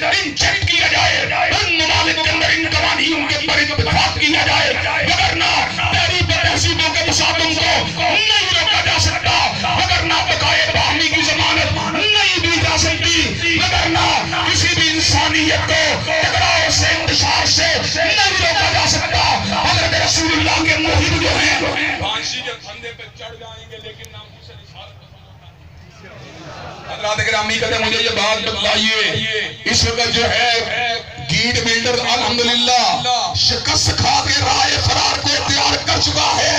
Inject کیا جائے، ان ممالک کے اندر ان قوانین کے پر اتفاق کیا جائے، وگرنہ تحریک تہذیبوں کے تصادم کو نہیں روکا جا سکتا، وگرنہ بقائے باہمی کی ضمانت نہیں دی جا سکتی، وگرنہ کسی بھی انسانیت کو ٹکراؤ سے انتشار سے نہیں روکا جا سکتا۔ حضرت رسول اللہ کے محب جو ہیں پھانسی کے پھندے پہ چڑھ جائیں گے لیکن ناموس رسالت کو سمجھتا ہے۔ حضرات گرامی کہتے ہیں مجھے یہ بات بتلائیے، اس وقت جو ہے گیٹ بلڈر الحمدللہ شکست کھا کے رائے فرار کو اختیار کر چکا ہے۔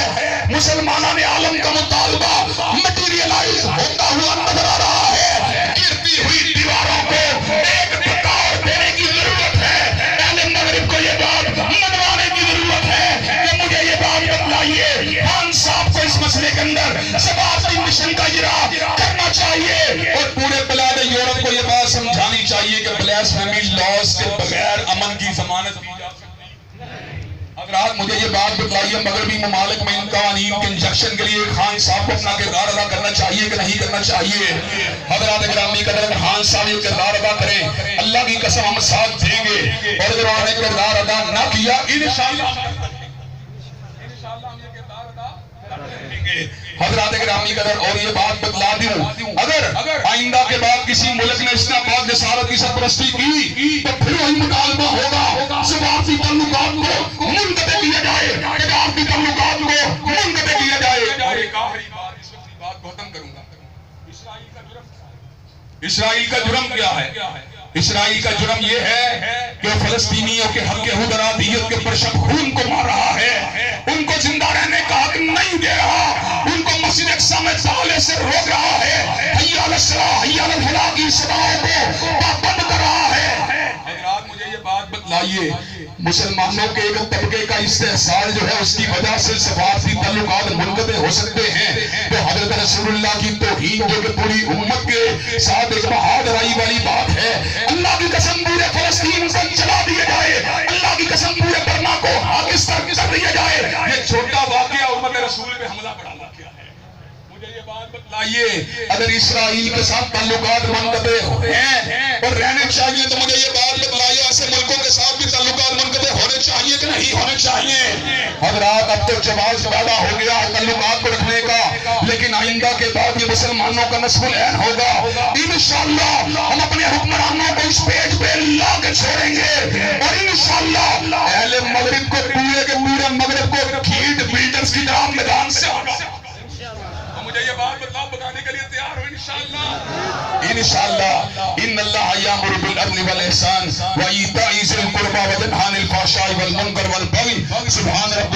مسلمانوں نے عالم کا مطالبہ مٹیریلائز ہوتا ہوا نظر آ رہا ہے۔ گرتی ہوئی دیواروں کو ایک ٹکاؤ دینے کی ضرورت ہے۔ اہل مغرب کو یہ بات منوانے کی ضرورت ہے کہ مجھے یہ بات بتلائیے، خان صاحب کو اس مسئلے کے اندر سفارتی مشن کا اجرا کرنا چاہیے اور پورے بلاد یورپ کو یہ بات سمجھانی چاہیے کہ بلاسفیمی لاز کے بغیر امن کی ضمانت دی جا سکتی ہے۔ حضرات مجھے یہ بات بتلائیے، مغربی ممالک میں ان قوانین کے انجیکشن کے لیے خان صاحب کو اپنا کردار ادا کرنا چاہیے کہ نہیں کرنا چاہیے؟ حضرات گرامی قدر خان صاحب یہ کردار ادا کریں، اللہ کی قسم ہم ساتھ دیں گے، اور اگر انہوں نے کردار ادا نہ کیا انشاءاللہ ہم یہ کردار ادا کریں گے۔ حضرات گرامی قدر اور یہ بات بتلا دوں، اگر آئندہ کے بعد کسی ملک نے اسلام آباد جسارت کی سرپرستی کی تو پھر وہی مطالبہ ہوگا سفارتی تعلقات کو منقطع کیا جائے، تجارتی تعلقات کو منقطع کیا جائے۔ اور ایک آخری بات، اس وقت بات کو ختم کروں گا، اسرائیل کا جرم کیا ہے؟ اسرائیل کا جرم یہ ہے کہ فلسطینیوں کے حق حدرادیت کے پرشب خون کو مار رہا ہے، ان کو زندہ رہنے کا حق نہیں دے رہا، ان کو مسجد اقصی میں داخلے سے روک رہا ہے، حی علی الصلاۃ حی علی الفلاح کی صداؤں کو پابند کر رہا ہے۔ حضرات مجھے یہ بات بتلائیے، مسلمانوں کے ایک طبقے کا استحصال جو ہے اس کی وجہ سے سفارتی تعلقات منقطع ہو سکتے ہیں، تو حضرت رسول اللہ کی توہین جو کہ پوری امت کے ساتھ ایک بہادرائی والی بات ہے، اللہ کی قسم پورے فلسطین کو جلا دیا جائے، اللہ کی قسم پورے برما کو پاکستان کر دیا جائے، یہ چھوٹا واقعہ امت رسول پہ حملہ بڑا واقعہ ہے۔ مجھے یہ بات بتلائیے، اگر اسرائیل کے ساتھ تعلقات منقطع ہیں اور رہنے چاہیے تو مجھے یہ بات بتلائیے ایسے ملکوں کے ساتھ بھی تعلقات منقطع ہونے چاہیے کہ نہیں ہونے چاہیے؟ حضرات اب تو جواز پیدا ہو گیا تعلقات کو رکھنے کا، لیکن آئندہ کے بعد یہ مسلمانوں کا نصب العین ہوگا، انشاءاللہ ہم اپنے حکمرانوں کو اس پیج پہ لا کے چھوڑیں گے، اور انشاءاللہ اہل مغرب کو پورے کے پورے مغرب کو گیٹ بلڈرز کی طرح میدان سے آگا۔ مجھے یہ بات بتانے کے لیے تیار ہو انشاءاللہ؟ انشاءاللہ ان اللہ یامر بالعدل والاحسان وایتاء ذی القربی وینہی عن الفحشاء والمنکر والبغی سبحان ربک